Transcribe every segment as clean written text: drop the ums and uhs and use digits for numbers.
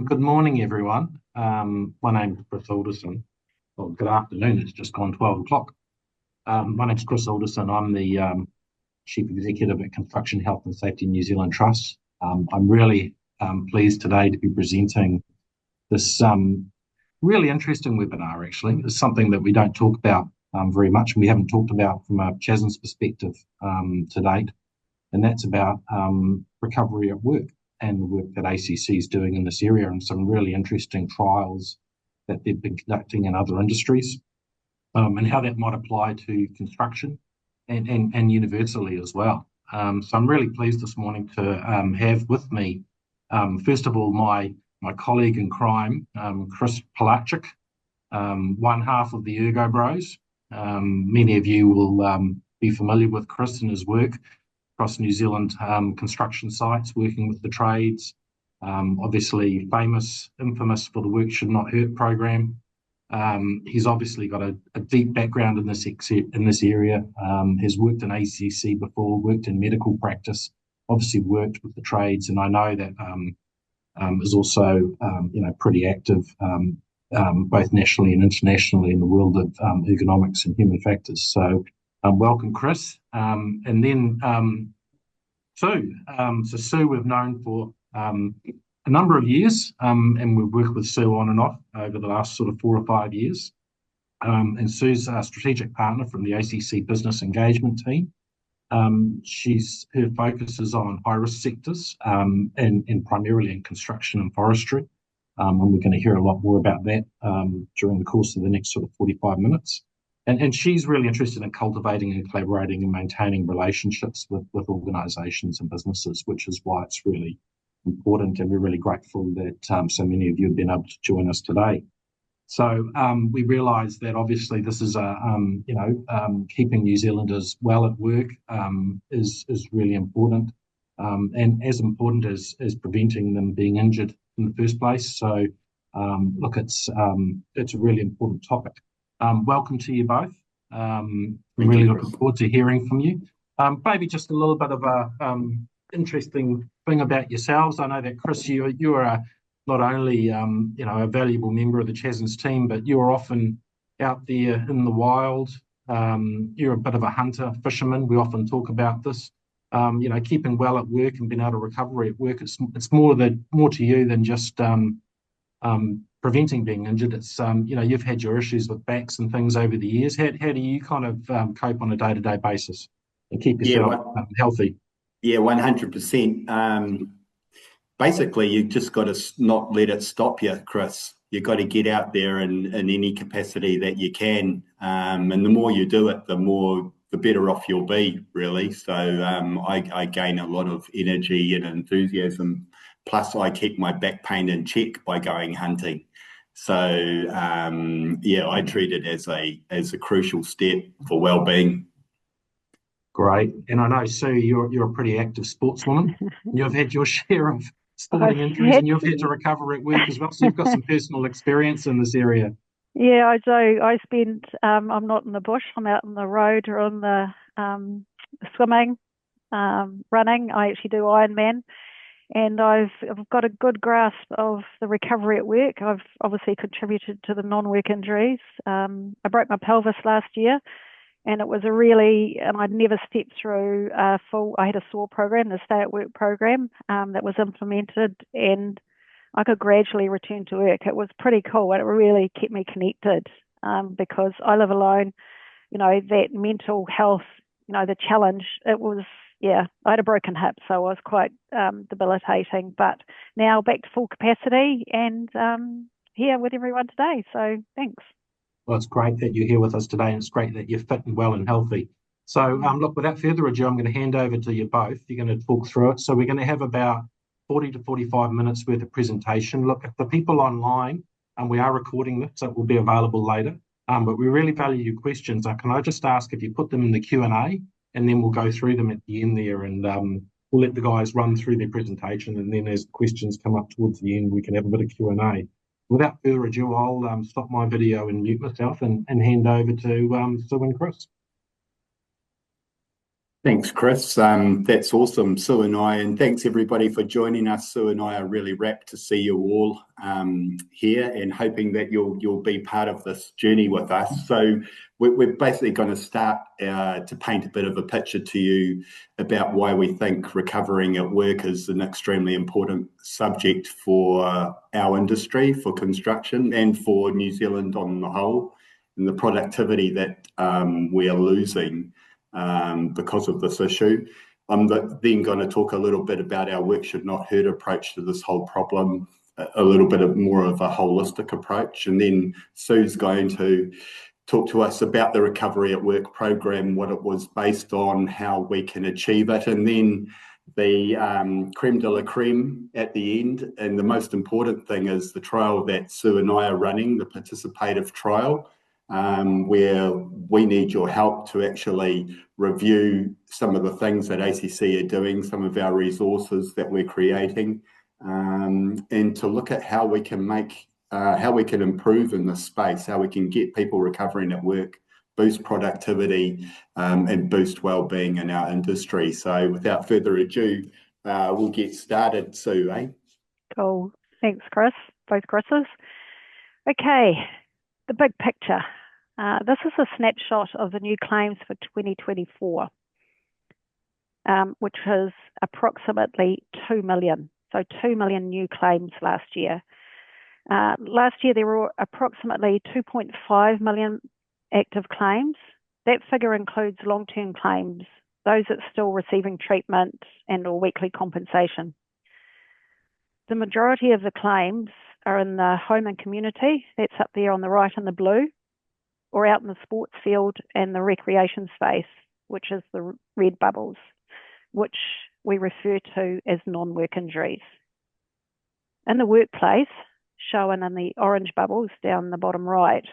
Good morning, everyone. My name's Chris Alderson. Well, good afternoon. It's just gone 12 o'clock. My name's Chris Alderson. I'm the Chief Executive at Construction Health and Safety New Zealand Trust. I'm really pleased today to be presenting this really interesting webinar, actually. It's something that we don't talk about very much, and we haven't talked about from a CHASNZ perspective to date, and that's about recovery at work and the work that ACC is doing in this area, and some really interesting trials that they've been conducting in other industries, and how that might apply to construction and universally as well. So I'm really pleased this morning to have with me, first of all, my colleague in crime, Chris Polaczuk, one half of the Ergo Bros. Many of you will be familiar with Chris and his work across New Zealand construction sites, working with the trades. Obviously infamous for the Work Should Not Hurt program. He's obviously got a deep background in this area, has worked in ACC before, worked in medical practice, obviously worked with the trades, and I know that is also pretty active both nationally and internationally in the world of ergonomics and human factors. So welcome, Chris. And then Sue. So Sue we've known for a number of years, and we've worked with Sue on and off over the last sort of 4 or 5 years. And Sue's a strategic partner from the ACC Business Engagement team. Her focus is on high-risk sectors and primarily in construction and forestry. And we're going to hear a lot more about that during the course of the next sort of 45 minutes. And she's really interested in cultivating and collaborating and maintaining relationships with organisations and businesses, which is why it's really important, and we're really grateful that so many of you have been able to join us today. So we realise that obviously this is keeping New Zealanders well at work is really important, and as important as preventing them being injured in the first place. So look, it's a really important topic. Welcome to you both. Really looking forward to hearing from you. Maybe just a little bit of a interesting thing about yourselves. I know that Chris, you are not only a valuable member of the CHASNZ team, but you are often out there in the wild. You're a bit of a hunter, fisherman. We often talk about this. Keeping well at work and being able to recover at work. It's more to you than just preventing being injured. It's you've had your issues with backs and things over the years. How do you kind of cope on a day-to-day basis and keep yourself healthy? Yeah, 100%. Basically, you just got to not let it stop you, Chris. You've got to get out there in any capacity that you can, and the more you do it, the better off you'll be, really. So I gain a lot of energy and enthusiasm. Plus, I keep my back pain in check by going hunting. So I treat it as a crucial step for well-being. Great, and I know, Sue, you're a pretty active sportswoman. You've had your share of sporting injuries, and you've had to recover at work as well. So you've got some personal experience in this area. Yeah, I do. I spend. I'm not in the bush. I'm out on the road or on the swimming, running. I actually do Ironman. And I've got a good grasp of the recovery at work. I've obviously contributed to the non-work injuries. I broke my pelvis last year, and it was and I'd never stepped through I had a SOAR program, the Stay at Work program, that was implemented, and I could gradually return to work. It was pretty cool, and it really kept me connected because I live alone. That mental health, the challenge, it was, I had a broken hip, so it was quite debilitating. But now back to full capacity and here with everyone today. So thanks. Well, it's great that you're here with us today, and it's great that you're fit and well and healthy. So look, without further ado, I'm going to hand over to you both. You're going to talk through it. So we're going to have about 40 to 45 minutes worth of presentation. Look, if the people online, and we are recording this, so it will be available later, but we really value your questions. Can I just ask if you put them in the Q&A, and then we'll go through them at the end there, and we'll let the guys run through their presentation, and then as the questions come up towards the end, we can have a bit of Q&A. Without further ado, I'll stop my video and mute myself and hand over to Sue and Chris. Thanks, Chris. That's awesome, Sue and I, and thanks everybody for joining us. Sue and I are really rapt to see you all here, and hoping that you'll be part of this journey with us. So we're basically going to start to paint a bit of a picture to you about why we think recovering at work is an extremely important subject for our industry, for construction, and for New Zealand on the whole, and the productivity that we are losing because of this issue. I'm then going to talk a little bit about our work should not hurt approach to this whole problem, a little bit more of a holistic approach. And then Sue's going to talk to us about the Recovery at Work program, what it was based on, how we can achieve it, and then the creme de la creme at the end. And the most important thing is the trial that Sue and I are running, the participative trial, where we need your help to actually review some of the things that ACC are doing, some of our resources that we're creating, and to look at how we can improve in this space, how we can get people recovering at work, boost productivity, and boost wellbeing in our industry. So without further ado, we'll get started. Sue, eh? Cool. Thanks, Chris. Both Chris's. Okay, the big picture. This is a snapshot of the new claims for 2024, which is approximately 2 million. So 2 million new claims last year. Last year, there were approximately 2.5 million active claims. That figure includes long-term claims, those that are still receiving treatment and or weekly compensation. The majority of the claims are in the home and community, that's up there on the right in the blue, or out in the sports field and the recreation space, which is the red bubbles, which we refer to as non-work injuries. In the workplace, shown in the orange bubbles down the bottom right,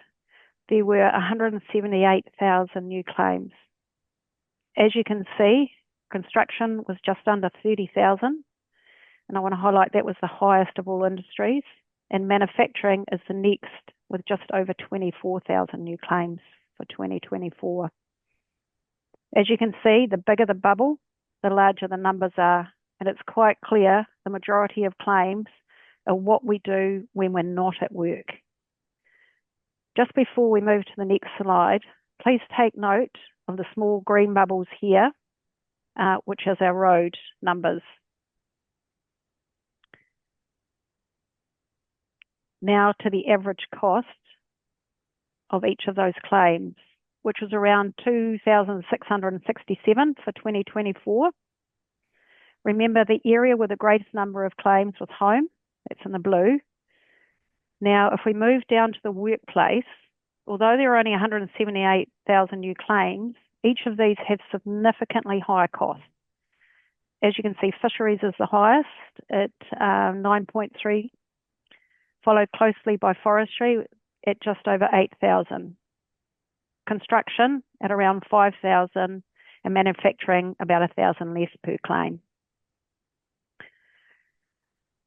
there were 178,000 new claims. As you can see, construction was just under 30,000, and I want to highlight that was the highest of all industries, and manufacturing is the next with just over 24,000 new claims for 2024. As you can see, the bigger the bubble, the larger the numbers are, and it's quite clear the majority of claims are what we do when we're not at work. Just before we move to the next slide, please take note of the small green bubbles here, which is our road numbers. Now to the average cost of each of those claims, which was around 2,667 for 2024. Remember, the area with the greatest number of claims was home, that's in the blue. Now, if we move down to the workplace, although there are only 178,000 new claims, each of these have significantly higher costs. As you can see, fisheries is the highest at 9.3, followed closely by forestry at just over 8,000. Construction at around 5,000, and manufacturing about 1,000 less per claim.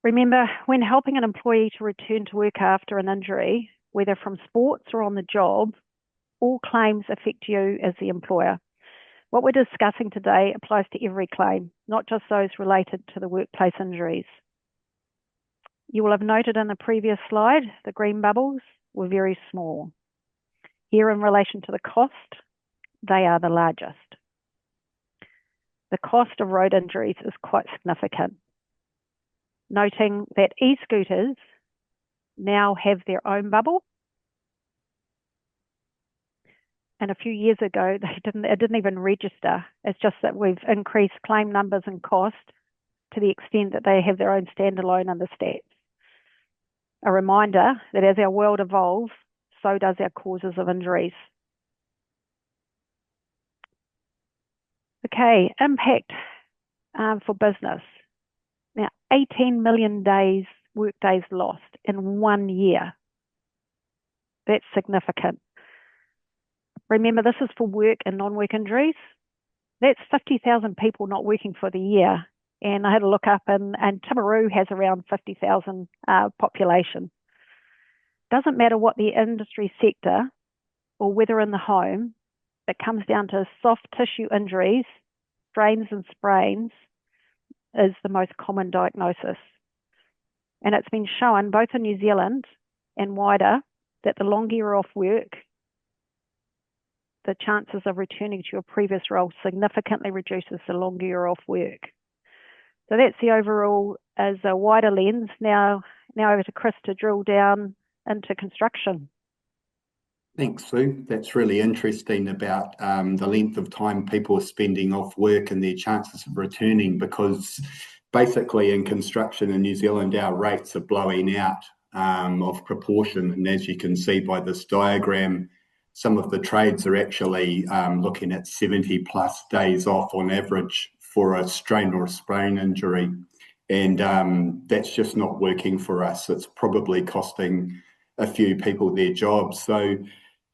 Remember, when helping an employee to return to work after an injury, whether from sports or on the job, all claims affect you as the employer. What we're discussing today applies to every claim, not just those related to the workplace injuries. You will have noted in the previous slide, the green bubbles were very small. Here in relation to the cost, they are the largest. The cost of road injuries is quite significant, noting that e-scooters now have their own bubble. And a few years ago, it didn't even register. It's just that we've increased claim numbers and cost to the extent that they have their own standalone in the stats. A reminder that as our world evolves, so does our causes of injuries. Okay, impact for business. Now, 18 million work days lost in 1 year. That's significant. Remember, this is for work and non-work injuries. That's 50,000 people not working for the year. And I had a look up, and Timaru has around 50,000 population. Doesn't matter what the industry sector or whether in the home, it comes down to soft tissue injuries strains and sprains is the most common diagnosis. And it's been shown both in New Zealand and wider that the longer you're off work, the chances of returning to your previous role significantly reduces the longer you're off work. So that's the overall as a wider lens. Now over to Chris to drill down into construction. Thanks, Sue. That's really interesting about the length of time people are spending off work and their chances of returning, because basically in construction in New Zealand, our rates are blowing out of proportion. And as you can see by this diagram, some of the trades are actually looking at 70 plus days off on average for a strain or a sprain injury. And that's just not working for us. It's probably costing a few people their jobs. So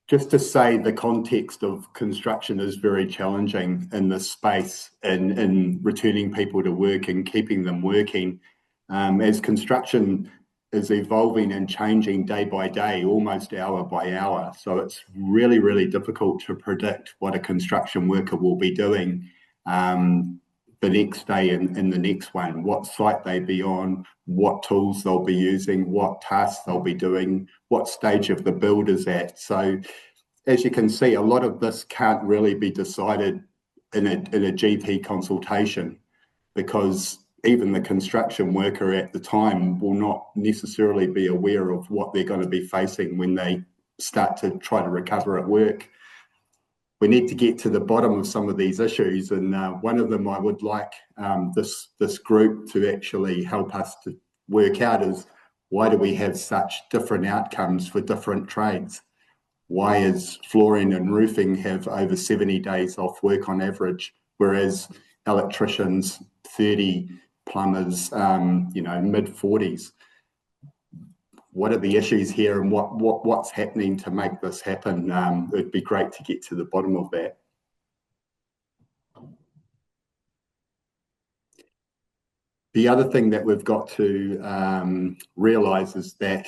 just to say, the context of construction is very challenging in this space and in returning people to work and keeping them working. As construction is evolving and changing day by day, almost hour by hour. So it's really, really difficult to predict what a construction worker will be doing the next day and the next one, what site they be on, what tools they'll be using, what tasks they'll be doing, what stage of the build is at. So as you can see, a lot of this can't really be decided in a GP consultation, because even the construction worker at the time will not necessarily be aware of what they're going to be facing when they start to try to recover at work. We need to get to the bottom of some of these issues, and one of them I would like this group to actually help us to work out is, why do we have such different outcomes for different trades? Why is flooring and roofing have over 70 days off work on average, whereas electricians 30, plumbers mid-40s? What are the issues here, and what's happening to make this happen? It'd be great to get to the bottom of that. The other thing that we've got to realise is that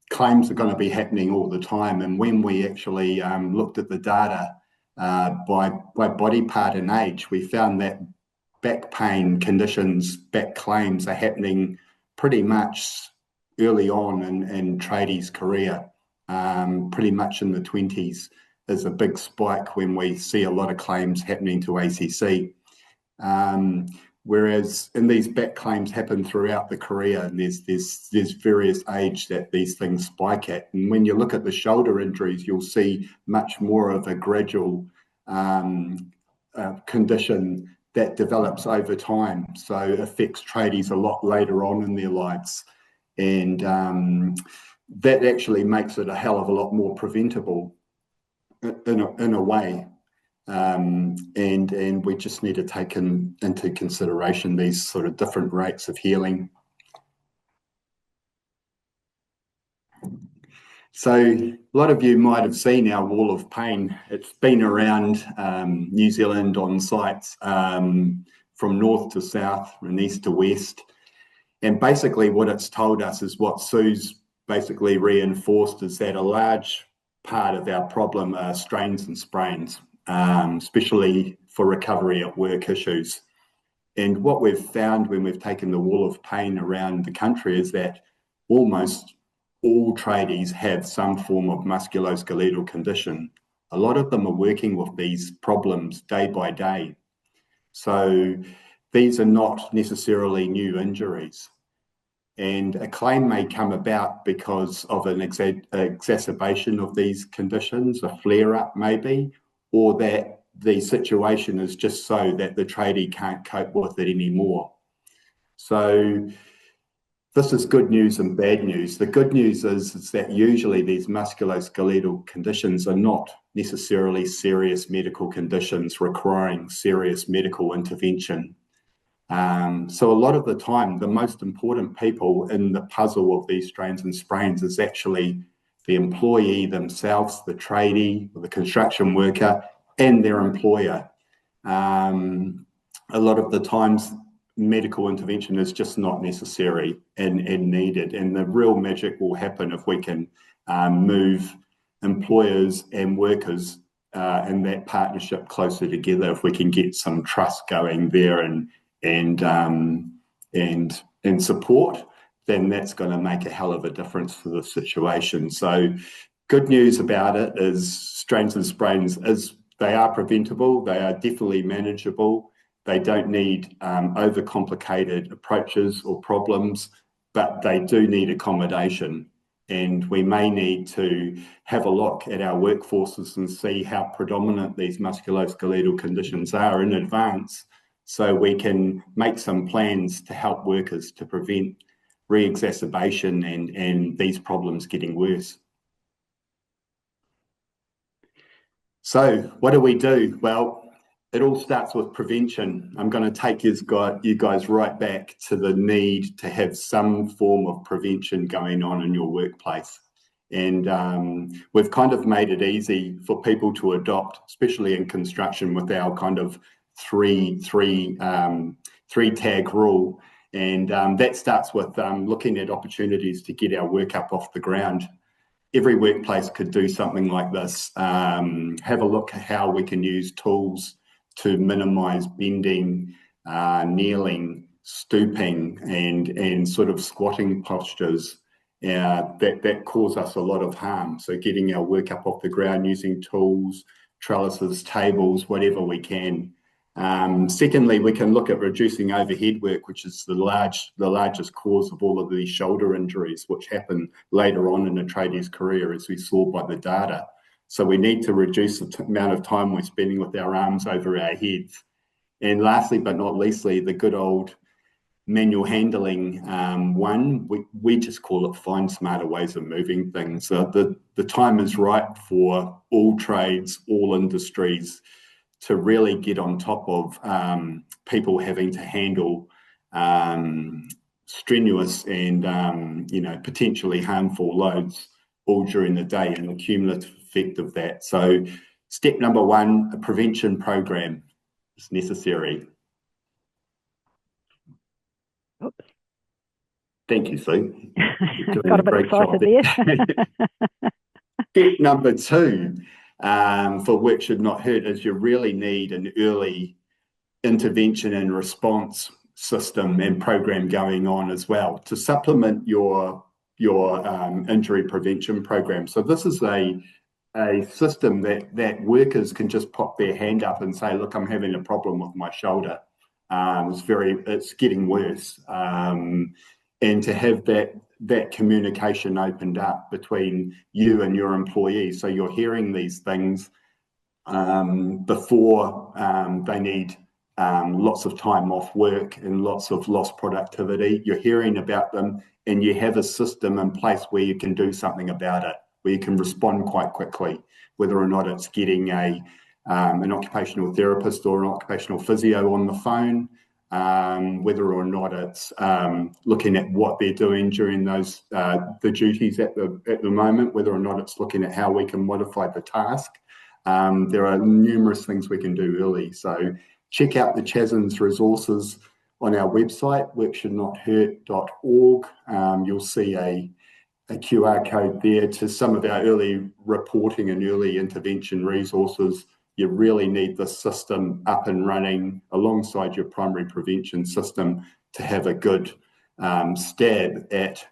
claims are going to be happening all the time, and when we actually looked at the data by body part and age, we found that back pain conditions, back claims are happening pretty much early on in tradies' career, pretty much in the 20s. There's a big spike when we see a lot of claims happening to ACC. Whereas in these back claims happen throughout the career, and there's various age that these things spike at. And when you look at the shoulder injuries, you'll see much more of a gradual condition that develops over time. So affects tradies a lot later on in their lives. And that actually makes it a hell of a lot more preventable in a way. And we just need to take into consideration these sort of different rates of healing. So a lot of you might have seen our wall of pain. It's been around New Zealand on sites from north to south and east to west. And basically what it's told us is what Sue's basically reinforced, is that a large part of our problem are strains and sprains, especially for recovery at work issues. And what we've found when we've taken the wall of pain around the country is that almost all tradies have some form of musculoskeletal condition. A lot of them are working with these problems day by day. So these are not necessarily new injuries. And a claim may come about because of an exacerbation of these conditions, a flare-up maybe, or that the situation is just so that the tradie can't cope with it anymore. So this is good news and bad news. The good news is that usually these musculoskeletal conditions are not necessarily serious medical conditions requiring serious medical intervention. So a lot of the time, the most important people in the puzzle of these strains and sprains is actually the employee themselves, the tradie, the construction worker, and their employer. A lot of the times, medical intervention is just not necessary and needed. And the real magic will happen if we can move employers and workers and that partnership closer together, if we can get some trust going there and support, then that's going to make a hell of a difference for the situation. So good news about it is strains and sprains they are preventable, they are definitely manageable, they don't need overcomplicated approaches or problems, but they do need accommodation. And we may need to have a look at our workforces and see how predominant these musculoskeletal conditions are in advance, so we can make some plans to help workers to prevent re-exacerbation and these problems getting worse. So what do we do? Well, it all starts with prevention. I'm going to take you guys right back to the need to have some form of prevention going on in your workplace. And we've kind of made it easy for people to adopt, especially in construction, with our kind of three tag rule. And that starts with looking at opportunities to get our work up off the ground. Every workplace could do something like this. Have a look at how we can use tools to minimise bending, kneeling, stooping, and sort of squatting postures that cause us a lot of harm. So getting our work up off the ground using tools, trellises, tables, whatever we can. Secondly, we can look at reducing overhead work, which is the largest cause of all of these shoulder injuries, which happen later on in a tradie's career, as we saw by the data. So we need to reduce the amount of time we're spending with our arms over our heads. And lastly, but not leastly, the good old manual handling one, we just call it find smarter ways of moving things. The time is right for all trades, all industries, to really get on top of people having to handle strenuous and potentially harmful loads all during the day, and the cumulative effect of that. So step number one, a prevention program is necessary. Oops. Thank you, Sue. Got a bit excited there. Step number two, for work should not hurt, is you really need an early intervention and response system and program going on as well to supplement your injury prevention program. So this is a system that workers can just pop their hand up and say, look, I'm having a problem with my shoulder. It's getting worse. And to have that communication opened up between you and your employee, so you're hearing these things before they need lots of time off work and lots of lost productivity. You're hearing about them, and you have a system in place where you can do something about it, where you can respond quite quickly, whether or not it's getting an occupational therapist or an occupational physio on the phone, whether or not it's looking at what they're doing during those the duties at the moment, whether or not it's looking at how we can modify the task. There are numerous things we can do early. So check out the CHASNZ resources on our website, workshouldnothurt.org. You'll see a QR code there to some of our early reporting and early intervention resources. You really need the system up and running alongside your primary prevention system to have a good stab at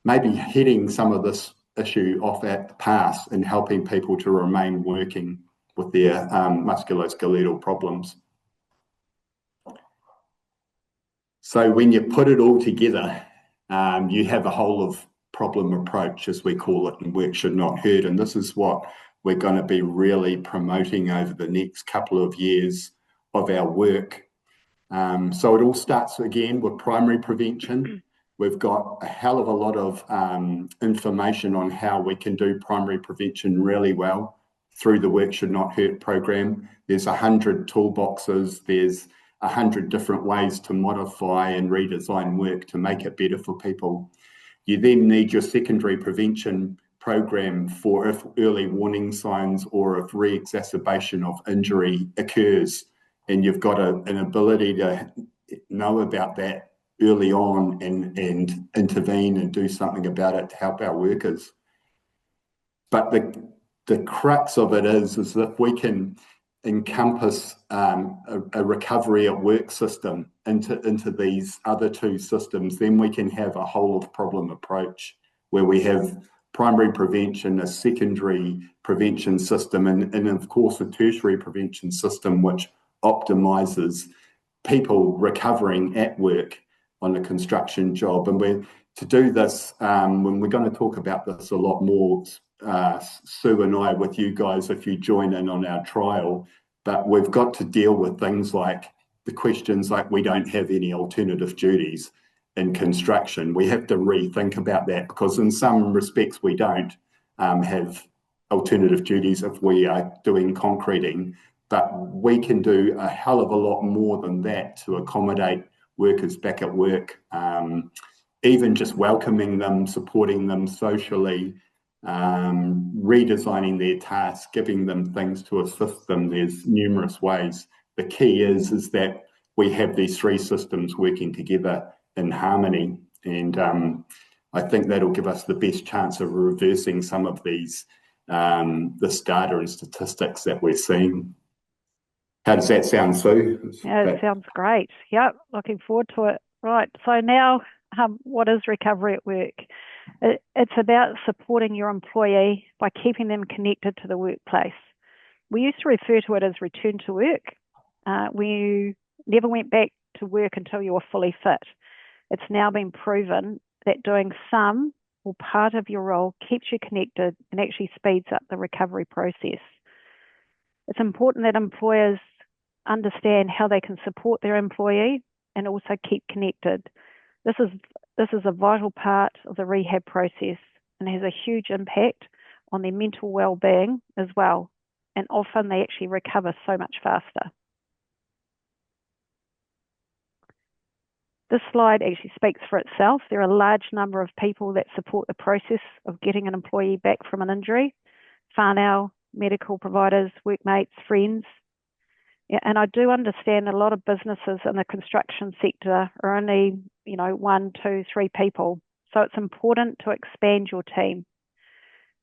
maybe hitting some of this issue off at the pass and helping people to remain working with their musculoskeletal problems. So when you put it all together, you have a whole of problem approach, as we call it, and work should not hurt. And this is what we're going to be really promoting over the next couple of years of our work. So it all starts again with primary prevention. We've got a hell of a lot of information on how we can do primary prevention really well through the Work Should Not Hurt program. There's 100 toolboxes. There's 100 different ways to modify and redesign work to make it better for people. You then need your secondary prevention program for if early warning signs or if re-exacerbation of injury occurs, and you've got an ability to know about that early on and intervene and do something about it to help our workers. But the crux of it is that we can encompass a recovery at work system into these other two systems, then we can have a whole of problem approach where we have primary prevention, a secondary prevention system, and of course a tertiary prevention system which optimizes people recovering at work on a construction job. And to do this, when we're going to talk about this a lot more, Sue and I with you guys if you join in on our trial, but we've got to deal with things like the questions like we don't have any alternative duties in construction. We have to rethink about that because in some respects we don't have alternative duties if we are doing concreting, but we can do a hell of a lot more than that to accommodate workers back at work, even just welcoming them, supporting them socially, redesigning their tasks, giving them things to assist them. There's numerous ways. The key is that we have these three systems working together in harmony, and I think that'll give us the best chance of reversing some of these this data and statistics that we're seeing. How does that sound, Sue? Yeah, it sounds great. Yep, looking forward to it. Right, so now what is recovery at work? It's about supporting your employee by keeping them connected to the workplace. We used to refer to it as return to work. We never went back to work until you were fully fit. It's now been proven that doing some or part of your role keeps you connected and actually speeds up the recovery process. It's important that employers understand how they can support their employee and also keep connected. This is a vital part of the rehab process and has a huge impact on their mental well-being as well. And often they actually recover so much faster. This slide actually speaks for itself. There are a large number of people that support the process of getting an employee back from an injury. Whānau, medical providers, workmates, friends. Yeah, and I do understand a lot of businesses in the construction sector are only, 1, 2, 3 people. So it's important to expand your team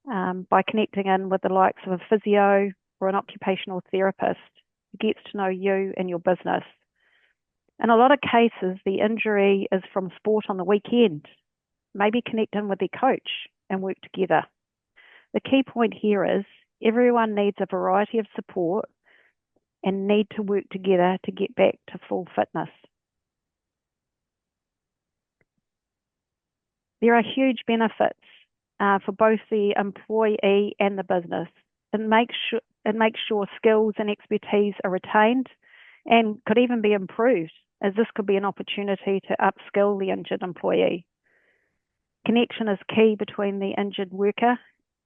by connecting in with the likes of a physio or an occupational therapist who gets to know you and your business. In a lot of cases, the injury is from sport on the weekend. Maybe connect in with their coach and work together. The key point here is everyone needs a variety of support and need to work together to get back to full fitness. There are huge benefits for both the employee and the business. It makes sure skills and expertise are retained and could even be improved, as this could be an opportunity to upskill the injured employee. Connection is key between the injured worker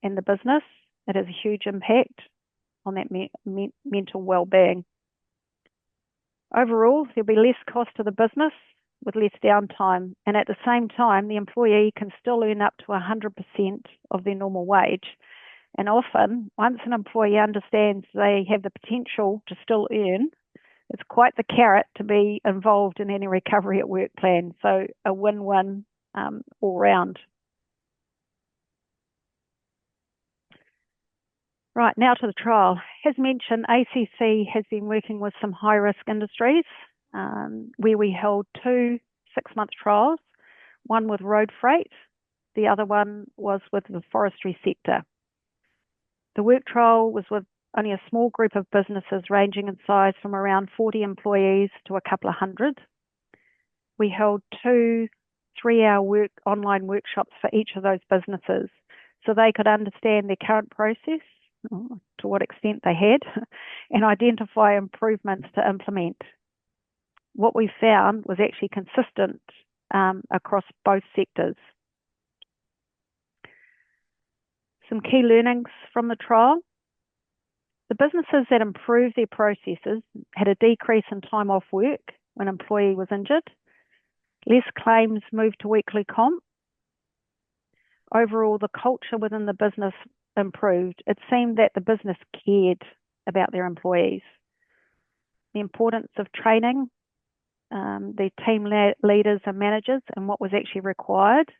and the business. It has a huge impact on that mental well-being. Overall, there'll be less cost to the business with less downtime, and at the same time, the employee can still earn up to 100% of their normal wage. And often, once an employee understands they have the potential to still earn, it's quite the carrot to be involved in any recovery at work plan. So a win-win all round. Right, now to the trial. As mentioned, ACC has been working with some high-risk industries where we held 2 6-month trials, one with road freight, the other one was with the forestry sector. The work trial was with only a small group of businesses ranging in size from around 40 employees to a couple of hundred. We held 2 3-hour online workshops for each of those businesses so they could understand their current process, to what extent they had, and identify improvements to implement. What we found was actually consistent across both sectors. Some key learnings from the trial. The businesses that improved their processes had a decrease in time off work when an employee was injured, less claims moved to weekly comp. Overall, the culture within the business improved. It seemed that the business cared about their employees. The importance of training, the team leaders and managers and what was actually required.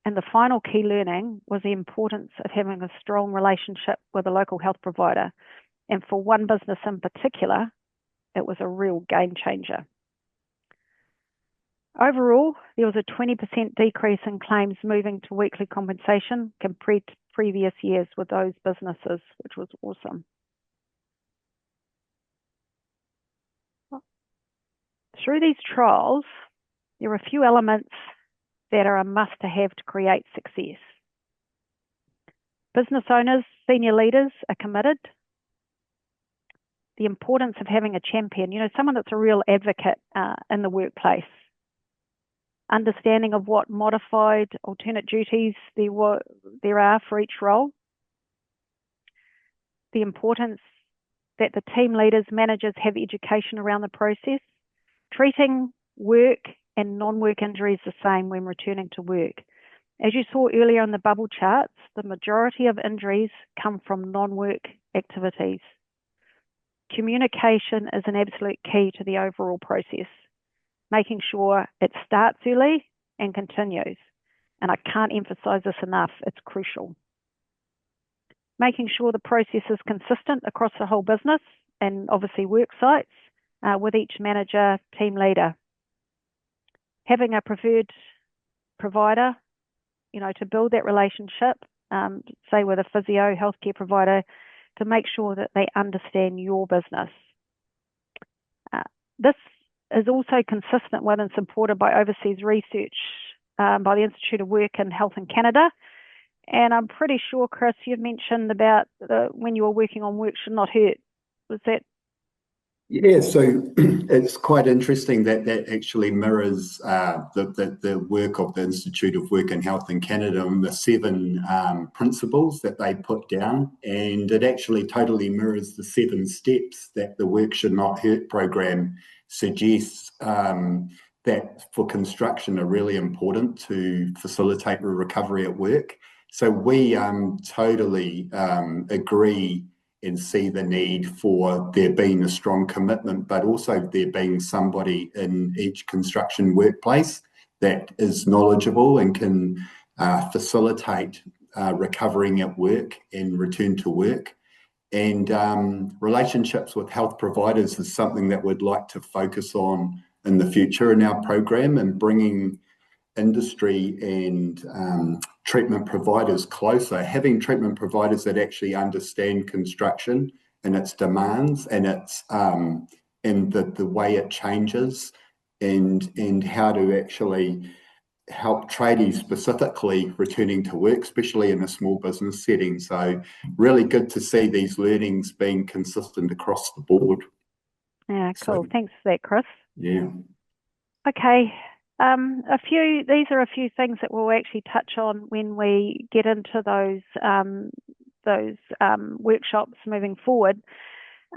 And the final key learning was the importance of having a strong relationship with a local health provider. And for one business in particular, it was a real game changer. Overall, there was a 20% decrease in claims moving to weekly compensation compared to previous years with those businesses, which was awesome. Through these trials, there are a few elements that are a must-have to create success. Business owners, senior leaders are committed. The importance of having a champion, someone that's a real advocate in the workplace. Understanding of what modified alternate duties there are for each role. The importance that the team leaders, managers have education around the process. Treating work and non-work injuries the same when returning to work. As you saw earlier in the bubble charts, the majority of injuries come from non-work activities. Communication is an absolute key to the overall process, making sure it starts early and continues. And I can't emphasize this enough, it's crucial. Making sure the process is consistent across the whole business and obviously work sites with each manager, team leader. Having a preferred provider, to build that relationship, say with a physio, healthcare provider, to make sure that they understand your business. This is also consistent with and supported by overseas research by the Institute of Work and Health in Canada. And I'm pretty sure, Chris, you've mentioned about when you were working on work should not hurt. Was that? Yeah, so it's quite interesting that that actually mirrors the work of the Institute of Work and Health in Canada and the 7 principles that they put down. And it actually totally mirrors the 7 steps that the Work Should Not Hurt program suggests that for construction are really important to facilitate the recovery at work. So we totally agree and see the need for there being a strong commitment, but also there being somebody in each construction workplace that is knowledgeable and can facilitate recovering at work and return to work. And relationships with health providers is something that we'd like to focus on in the future in our program, and bringing industry and treatment providers closer, having treatment providers that actually understand construction and its demands and its and the way it changes, and how to actually help tradies specifically returning to work, especially in a small business setting. So really good to see these learnings being consistent across the board. Yeah, cool. So, thanks for that, Chris. Yeah. Okay. These are a few things that we'll actually touch on when we get into those workshops moving forward.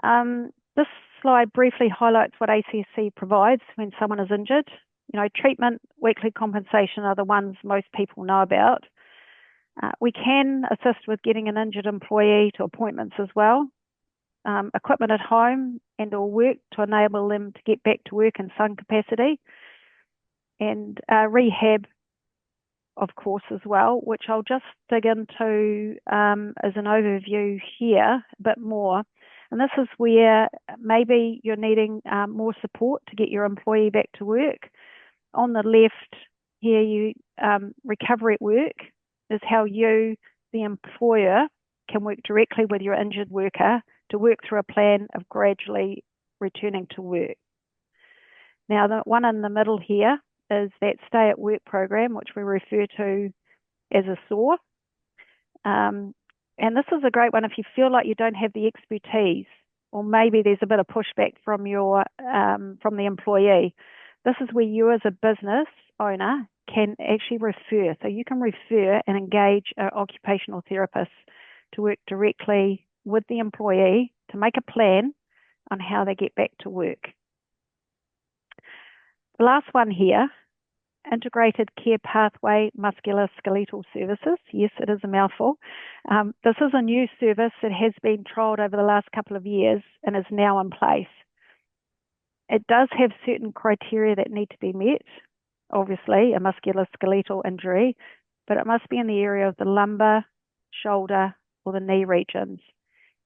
This slide briefly highlights what ACSC provides when someone is injured. Treatment, weekly compensation are the ones most people know about. We can assist with getting an injured employee to appointments as well. Equipment at home and or work to enable them to get back to work in some capacity. And rehab, of course, as well, which I'll just dig into as an overview here a bit more. And this is where maybe you're needing more support to get your employee back to work. On the left here, recovery at work is how you, the employer, can work directly with your injured worker to work through a plan of gradually returning to work. Now, the one in the middle here is that Stay at Work program, which we refer to as a SOAR. And this is a great one if you feel like you don't have the expertise, or maybe there's a bit of pushback from the employee. This is where you as a business owner can actually refer. So you can refer and engage an occupational therapist to work directly with the employee to make a plan on how they get back to work. The last one here, Integrated Care Pathway Musculoskeletal Services. Yes, it is a mouthful. This is a new service that has been trialled over the last couple of years and is now in place. It does have certain criteria that need to be met. Obviously, a musculoskeletal injury, but it must be in the area of the lumbar, shoulder, or the knee regions,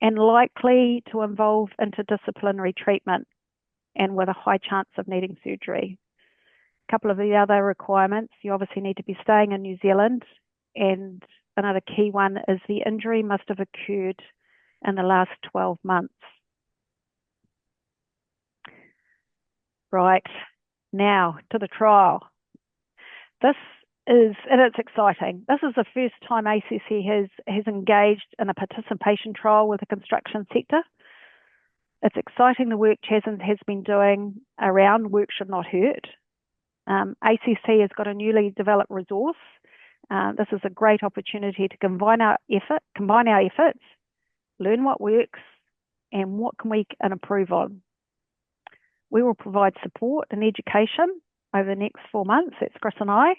and likely to involve interdisciplinary treatment and with a high chance of needing surgery. A couple of the other requirements, you obviously need to be staying in New Zealand, and another key one is the injury must have occurred in the last 12 months. Right, now to the trial. And it's exciting. This is the first time ACC has engaged in a participation trial with the construction sector. It's exciting the work CHASNZ has been doing around work should not hurt. ACC has got a newly developed resource. This is a great opportunity to combine our efforts, learn what works, and what can we improve on. We will provide support and education over the next 4 months, that's Chris and I,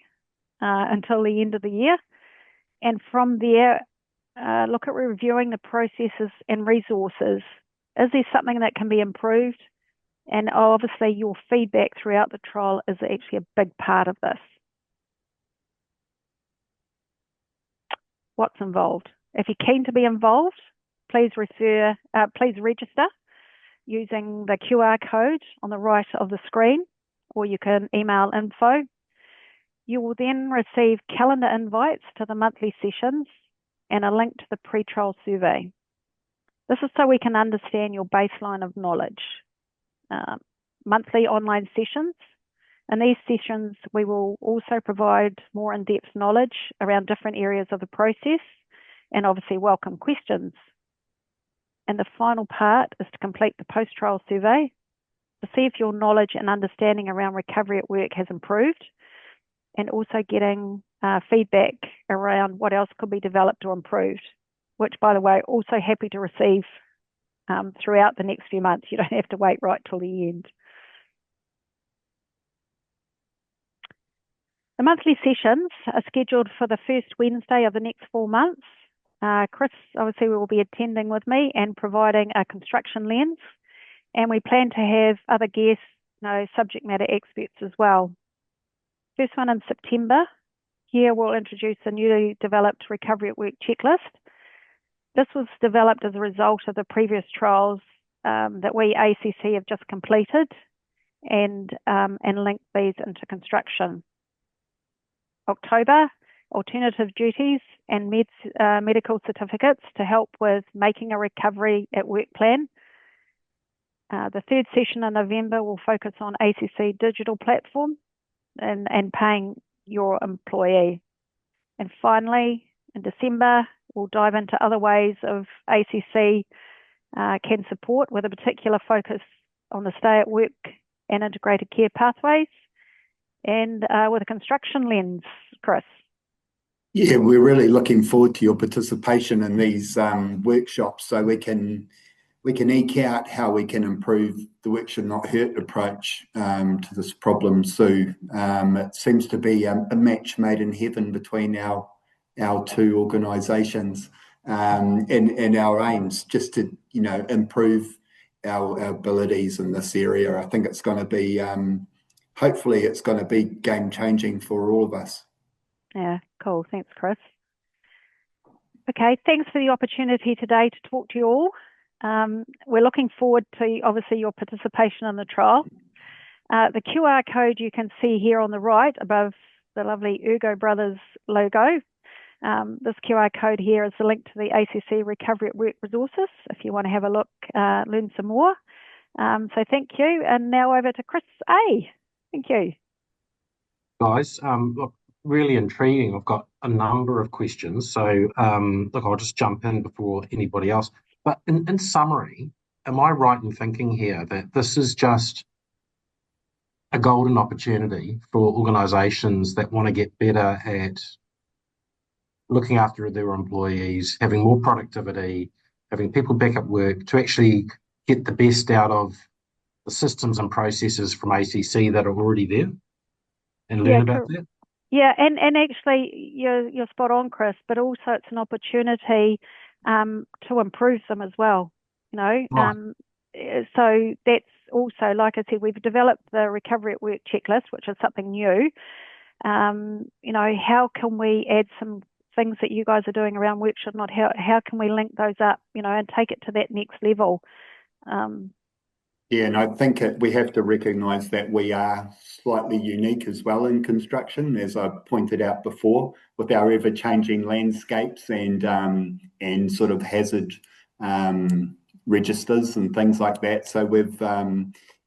until the end of the year. And from there, look at reviewing the processes and resources. Is there something that can be improved? And obviously your feedback throughout the trial is actually a big part of this. What's involved? If you're keen to be involved, please register using the QR code on the right of the screen, or you can email info. You will then receive calendar invites to the monthly sessions and a link to the pre-trial survey. This is so we can understand your baseline of knowledge. Monthly online sessions. In these sessions, we will also provide more in-depth knowledge around different areas of the process and obviously welcome questions. And the final part is to complete the post-trial survey to see if your knowledge and understanding around recovery at work has improved, and also getting feedback around what else could be developed or improved, which, by the way, also happy to receive throughout the next few months. You don't have to wait right till the end. The monthly sessions are scheduled for the first Wednesday of the next 4 months. Chris, obviously, will be attending with me and providing a construction lens. And we plan to have other guests, subject matter experts as well. First one in September. Here we'll introduce a newly developed recovery at work checklist. This was developed as a result of the previous trials that we, ACC, have just completed and linked these into construction. October, alternative duties and medical certificates to help with making a recovery at work plan. The third session in November will focus on ACC digital platform and paying your employee. And finally, in December, we'll dive into other ways of ACC can support, with a particular focus on the stay at work and integrated care pathways, and with a construction lens, Chris. Yeah, we're really looking forward to your participation in these workshops, so we can eke out how we can improve the work should not hurt approach to this problem. So it seems to be a match made in heaven between our two organisations and our aims, just to improve our abilities in this area. I think it's going to be hopefully it's going to be game changing for all of us. Yeah, cool. Thanks, Chris. Okay, thanks for the opportunity today to talk to you all. We're looking forward to, obviously, your participation in the trial. The QR code you can see here on the right above the lovely Ergo Brothers logo. This QR code here is the link to the ACC Recovery at Work resources if you want to have a look, learn some more. So thank you. And now over to Chris A. Thank you. Guys, look, really intriguing. I've got a number of questions. So look, I'll just jump in before anybody else. But in summary, am I right in thinking here that this is just a golden opportunity for organisations that want to get better at looking after their employees, having more productivity, having people back at work, to actually get the best out of the systems and processes from ACC that are already there, and learn about that? Yeah, and actually you're spot on, Chris, but also it's an opportunity to improve them as well, Right. So that's also, like I said, we've developed the Recovery at Work checklist, which is something new. How can we add some things that you guys are doing around workshop? Not how can we link those up, and take it to that next level? Yeah, and I think we have to recognise that we are slightly unique as well in construction, as I pointed out before, with our ever-changing landscapes and sort of hazard registers and things like that. So we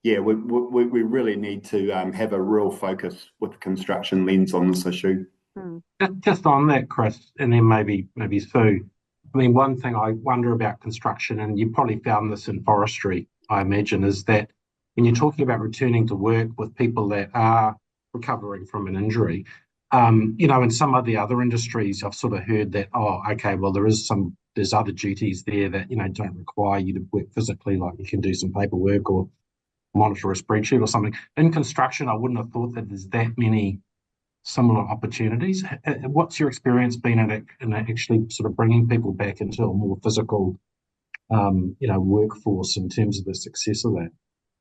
really need to have a real focus with the construction lens on this issue. Just on that, Chris, and then maybe Sue. I mean, one thing I wonder about construction, and you probably found this in forestry, I imagine, is that when you're talking about returning to work with people that are recovering from an injury, in some of the other industries, I've sort of heard that, there's other duties there that, don't require you to work physically, like you can do some paperwork or monitor a spreadsheet or something. In construction, I wouldn't have thought that there's that many similar opportunities. What's your experience been in actually sort of bringing people back into a more physical, workforce in terms of the success of that?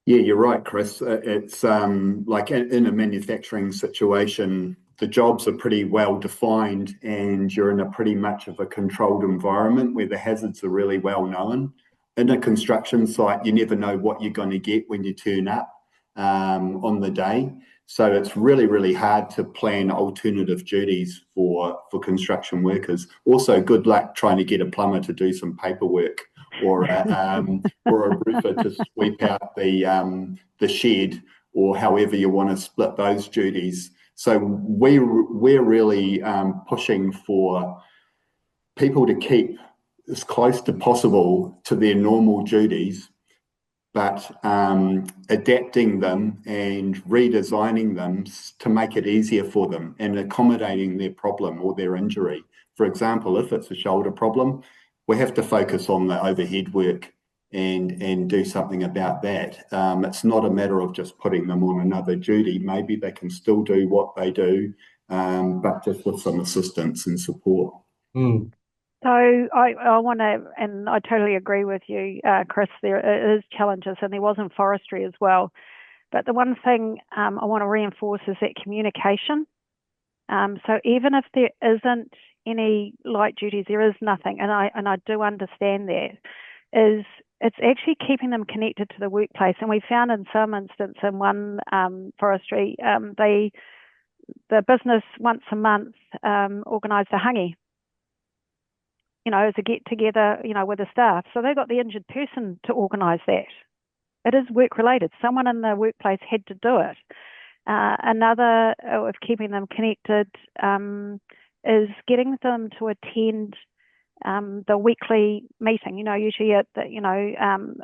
Yeah, you're right, Chris. It's like in a manufacturing situation, the jobs are pretty well defined and you're in a pretty much of a controlled environment where the hazards are really well known. In a construction site, you never know what you're going to get when you turn up on the day. So it's really, really hard to plan alternative duties for construction workers. Also, good luck trying to get a plumber to do some paperwork or a roofer to sweep out the shed, or however you want to split those duties. So we're really pushing for people to keep as close to possible to their normal duties, but adapting them and redesigning them to make it easier for them and accommodating their problem or their injury. For example, if it's a shoulder problem, we have to focus on the overhead work and do something about that. It's not a matter of just putting them on another duty. Maybe they can still do what they do, but just with some assistance and support. So I want to, and I totally agree with you, Chris, there is challenges, and there was in forestry as well. But the one thing I want to reinforce is that communication. So even if there isn't any light duties, there is nothing, and I do understand that, is it's actually keeping them connected to the workplace. And we found in some instance in one forestry, the business once a month organised a hangi, as a get-together, with the staff. So they got the injured person to organise that. It is work-related. Someone in the workplace had to do it. Another of keeping them connected is getting them to attend the weekly meeting. Usually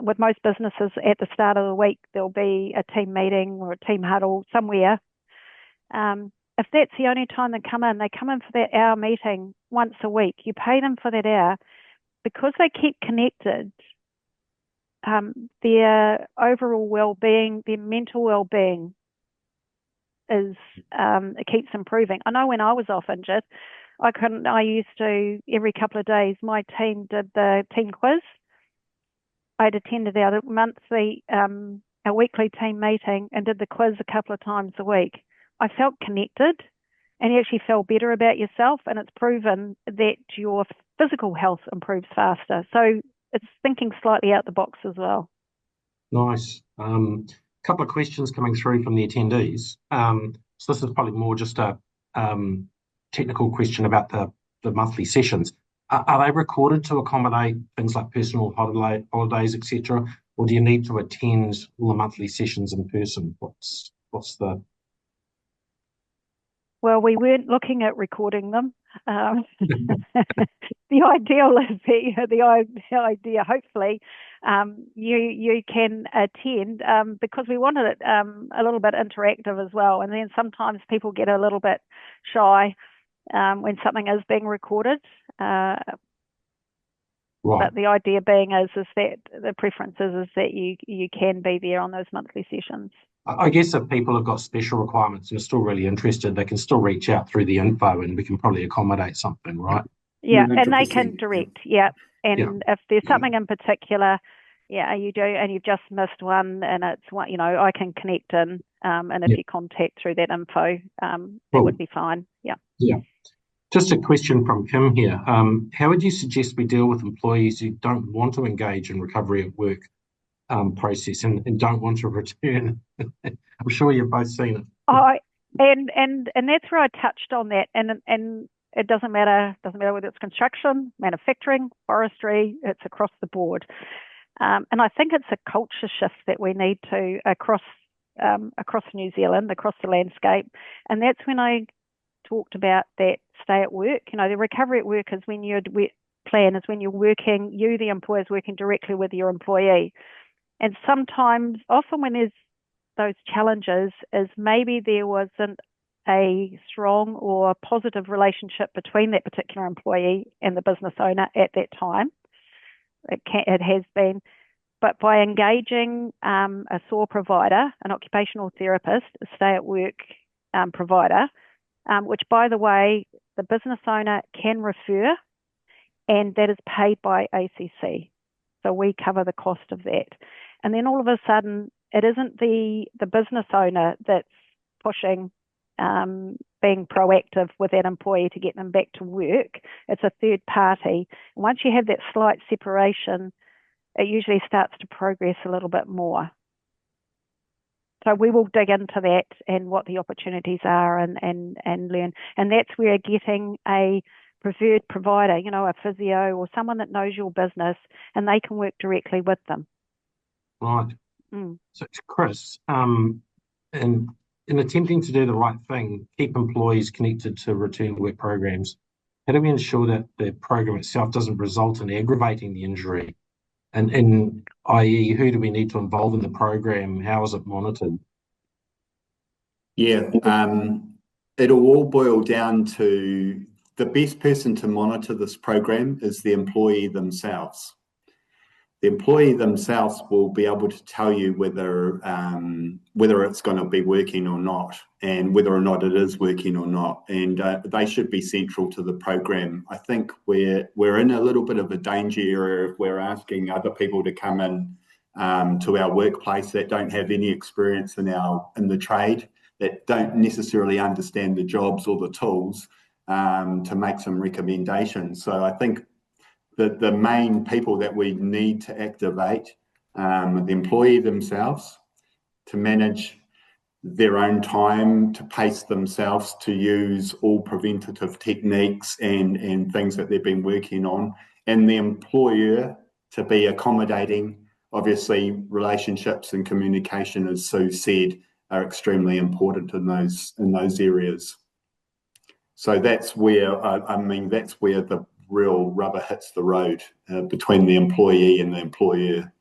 with most businesses at the start of the week, there'll be a team meeting or a team huddle somewhere. If that's the only time they come in for that hour meeting once a week. You pay them for that hour. Because they keep connected, their overall well-being, their mental well-being it keeps improving. I know when I was off injured, I used to, every couple of days, my team did the team quiz. I'd attended our monthly, our weekly team meeting and did the quiz a couple of times a week. I felt connected, and you actually feel better about yourself, and it's proven that your physical health improves faster. So it's thinking slightly out the box as well. Nice. Couple of questions coming through from the attendees. So this is probably more just a technical question about the monthly sessions. Are they recorded to accommodate things like personal holidays, etc., or do you need to attend all the monthly sessions in person? What's the... Well, we weren't looking at recording them. The ideal is the idea. Hopefully, you can attend because we wanted it a little bit interactive as well. And then sometimes people get a little bit shy when something is being recorded. Right. But the idea being is that the preference is that you can be there on those monthly sessions. I guess if people have got special requirements and are still really interested, they can still reach out through the info and we can probably accommodate something, right? Yeah, 100%. and they can direct, yeah. And if there's something in particular, Yeah, you do, and you've just missed one, and it's one, I can connect in, and if you contact through that info, that would be fine. Yeah. Yeah. Just a question from Kim here. How would you suggest we deal with employees who don't want to engage in recovery at work process and don't want to return? I'm sure you've both seen it. And that's where I touched on that, and it doesn't matter whether it's construction, manufacturing, forestry, it's across the board. And I think it's a culture shift that we need to across New Zealand, across the landscape. And that's when I talked about that stay at work. The recovery at work is when you're working, the employer is working directly with your employee. And often when there's those challenges, is maybe there wasn't a strong or positive relationship between that particular employee and the business owner at that time. It has been, but by engaging a SOAR provider, an occupational therapist, a stay-at-work provider, which, by the way, the business owner can refer, and that is paid by ACC. So we cover the cost of that. And then all of a sudden, it isn't the business owner that's pushing, being proactive with that employee to get them back to work. It's a third party. And once you have that slight separation, it usually starts to progress a little bit more. So we will dig into that and what the opportunities are and learn. And that's where getting a preferred provider, a physio or someone that knows your business, and they can work directly with them. Right. So, Chris, in attempting to do the right thing, keep employees connected to return to work programs, how do we ensure that the program itself doesn't result in aggravating the injury? And i.e., who do we need to involve in the program? How is it monitored? Yeah, it'll all boil down to the best person to monitor this program is the employee themselves. The employee themselves will be able to tell you whether it's going to be working or not, and whether or not it is working or not. And they should be central to the program. I think we're in a little bit of a danger area if we're asking other people to come in to our workplace that don't have any experience in the trade, that don't necessarily understand the jobs or the tools to make some recommendations. So I think the main people that we need to activate, the employee themselves, to manage their own time, to pace themselves, to use all preventative techniques and things that they've been working on, and the employer to be accommodating. Obviously, relationships and communication, as Sue said, are extremely important in those areas. So that's where that's where the real rubber hits the road between the employee and the employer.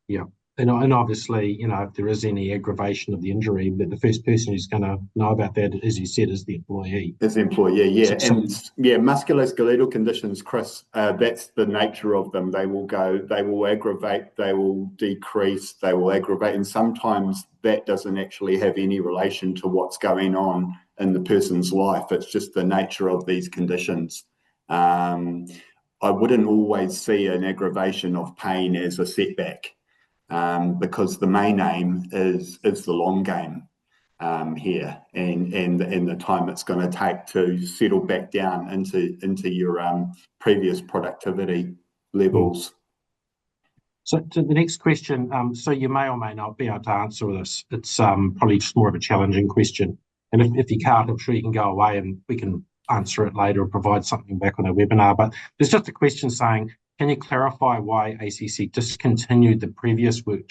Yeah, and obviously, if there is any aggravation of the injury, but the first person who's going to know about that, as you said, is the employee. Is the employer, yeah. Musculoskeletal conditions, Chris, that's the nature of them. They will aggravate, they will decrease, they will aggravate, and sometimes that doesn't actually have any relation to what's going on in the person's life. It's just the nature of these conditions. I wouldn't always see an aggravation of pain as a setback, because the main aim is the long game here, and the time it's going to take to settle back down into your previous productivity levels. So to the next question, so you may or may not be able to answer this. It's probably just more of a challenging question. And if you can't, I'm sure you can go away and we can answer it later or provide something back on our webinar. But there's just a question saying, can you clarify why ACC discontinued the previous work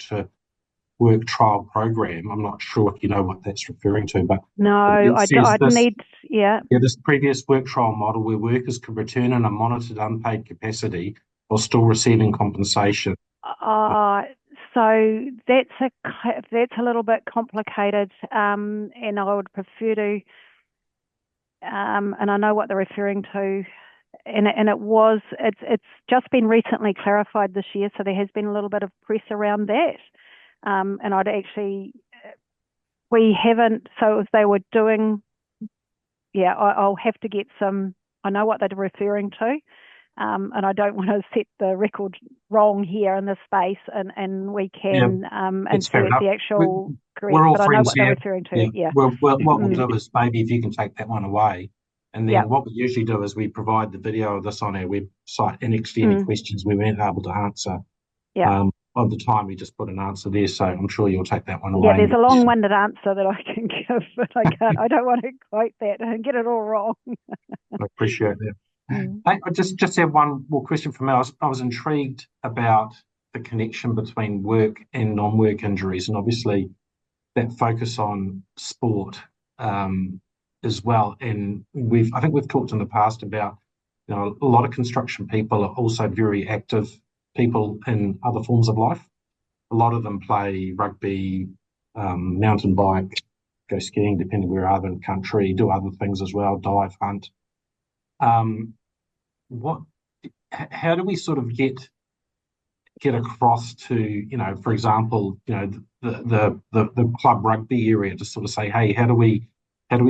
trial program? I'm not sure if you know what that's referring to, but no, I'd need. This previous work trial model where workers could return in a monitored unpaid capacity while still receiving compensation. So that's a little bit complicated, and I would prefer to. And I know what they're referring to, and it's just been recently clarified this year, so there has been a little bit of press around that. And we haven't. So if they were doing, I'll have to get some. I know what they're referring to, and I don't want to set the record wrong here in this space, and we can insert the actual correct, we're all but I know friends what they're here. referring to. Yeah. What we'll do is maybe if you can take that one away, and then what we usually do is we provide the video of this on our website, and next to any questions we weren't able to answer. Of the time, we just put an answer there, so I'm sure you'll take that one away. Yeah, there's a long-winded answer that I can give, but I can't. I don't want to quote that and get it all wrong. I appreciate that. I just have one more question for me. I was intrigued about the connection between work and non-work injuries, and obviously that focus on sport as well. And I think we've talked in the past about, a lot of construction people are also very active people in other forms of life. A lot of them play rugby, mountain bike, go skiing, depending where they are in the country, do other things as well, dive, hunt. How do we sort of get across to, for example, the club rugby area to sort of say, hey, how do we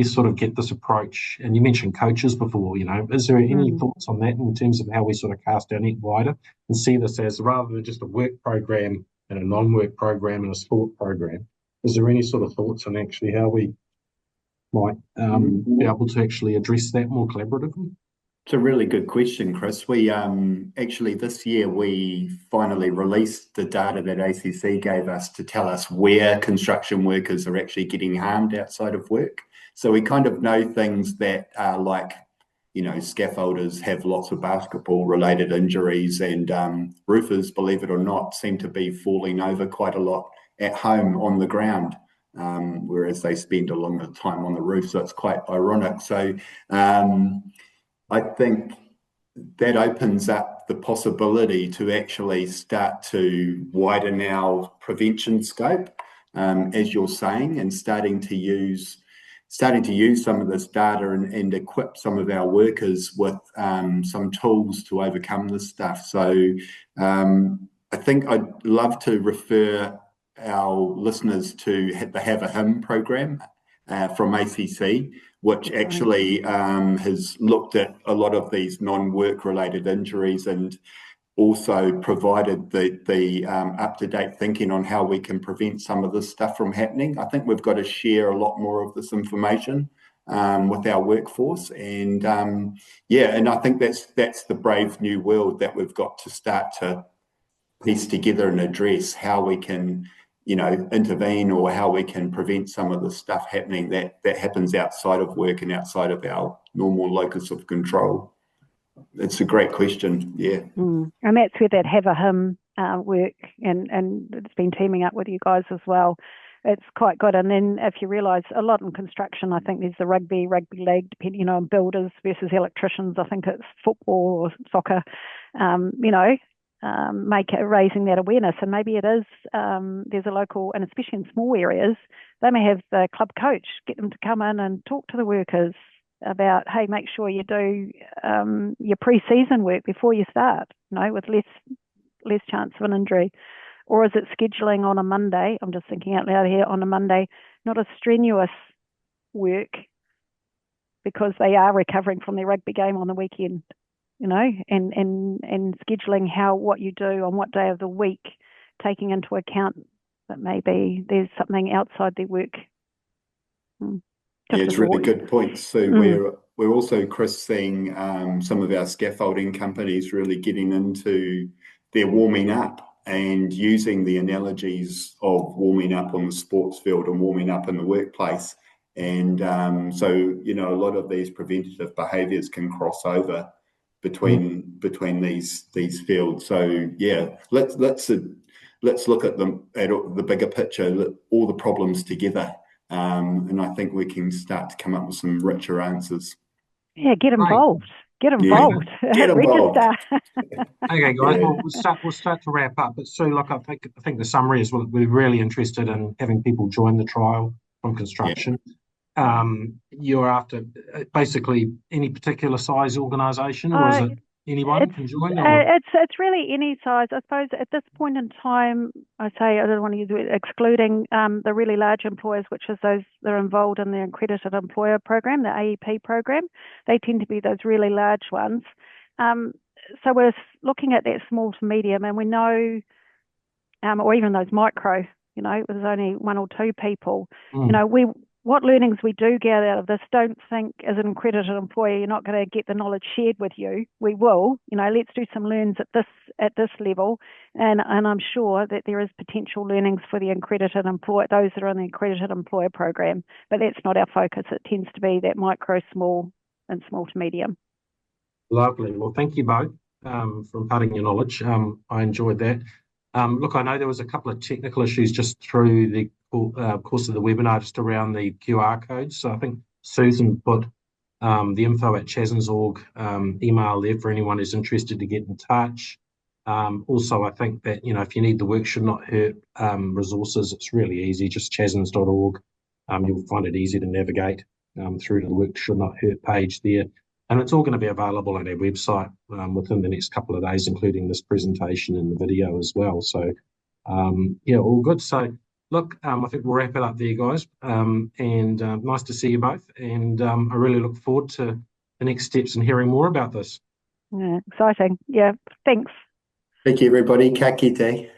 sort of get this approach? And you mentioned coaches before, is there any thoughts on that in terms of how we sort of cast our net wider and see this as rather than just a work program and a non-work program and a sport program? Is there any sort of thoughts on actually how we might be able to actually address that more collaboratively? It's a really good question, Chris. We actually this year we finally released the data that ACC gave us to tell us where construction workers are actually getting harmed outside of work. So we kind of know things that are like, scaffolders have lots of basketball-related injuries, and roofers, believe it or not, seem to be falling over quite a lot at home on the ground, whereas they spend a longer time on the roof. So it's quite ironic. So I think that opens up the possibility to actually start to widen our prevention scope, as you're saying, and starting to use some of this data and equip some of our workers with some tools to overcome this stuff. So I think I'd love to refer our listeners to the Have a Hymn program from ACC, which actually has looked at a lot of these non-work related injuries and also provided the up-to-date thinking on how we can prevent some of this stuff from happening. I think we've got to share a lot more of this information with our workforce, and and I think that's the brave new world that we've got to start to piece together and address how we can intervene or how we can prevent some of the stuff happening that happens outside of work and outside of our normal locus of control. It's a great question, yeah. And that's where that Have a Hymn work, and it's been teaming up with you guys as well. It's quite good. And then if you realise, a lot in construction, I think there's the rugby league, depending on builders versus electricians. I think it's football or soccer, raising that awareness. And maybe it is, there's a local, and especially in small areas, they may have the club coach, get them to come in and talk to the workers about, hey, make sure you do your pre-season work before you start, with less chance of an injury. Or is it scheduling on a Monday? I'm just thinking out loud here, on a Monday, not a strenuous work because they are recovering from their rugby game on the weekend, and scheduling what you do on what day of the week, taking into account that maybe there's something outside their work. It's really good points. So we're also, Chris, seeing some of our scaffolding companies really getting into their warming up and using the analogies of warming up on the sports field and warming up in the workplace. And so, a lot of these preventative behaviours can cross over between these fields. So let's look at the bigger picture, all the problems together. And I think we can start to come up with some richer answers. Yeah, get involved. Get involved. Get involved. Okay, guys. Well, we'll start to wrap up. But Sue, I think the summary is we're really interested in having people join the trial from construction. Yeah. You're after basically any particular size organisation, or is it anyone can join? It's really any size. I suppose at this point in time, I don't want to use it, excluding the really large employers, which is those that are involved in the accredited employer program, the AEP program. They tend to be those really large ones. so we're looking at that small to medium, and we know, or even those micro, you know, there's only 1 or 2 people. You know, what learnings we do get out of this, don't think as an accredited employer you're not going to get the knowledge shared with you. We will, you know, let's do some learns at this level, and I'm sure that there is potential learnings for the accredited employer, those that are in the accredited employer program, but that's not our focus. It tends to be that micro, small, and small to medium. Lovely. Well, thank you both for imparting your knowledge. I enjoyed that. Look, I know there was a couple of technical issues just through the course of the webinar, just around the QR codes. So I think Susan put the info at CHASNZ.org email there for anyone who's interested to get in touch. Also, I think that, you know, if you need the Work Should Not Hurt resources, it's really easy, just CHASNZ.org. You'll find it easy to navigate through to the Work Should Not Hurt page there. And it's all going to be available on our website within the next couple of days, including this presentation and the video as well. So, yeah, all good. So, look, I think we'll wrap it up there, guys. And nice to see you both. And I really look forward to the next steps and hearing more about this. Yeah, exciting. Yeah, thanks. Thank you, everybody. Ka kite.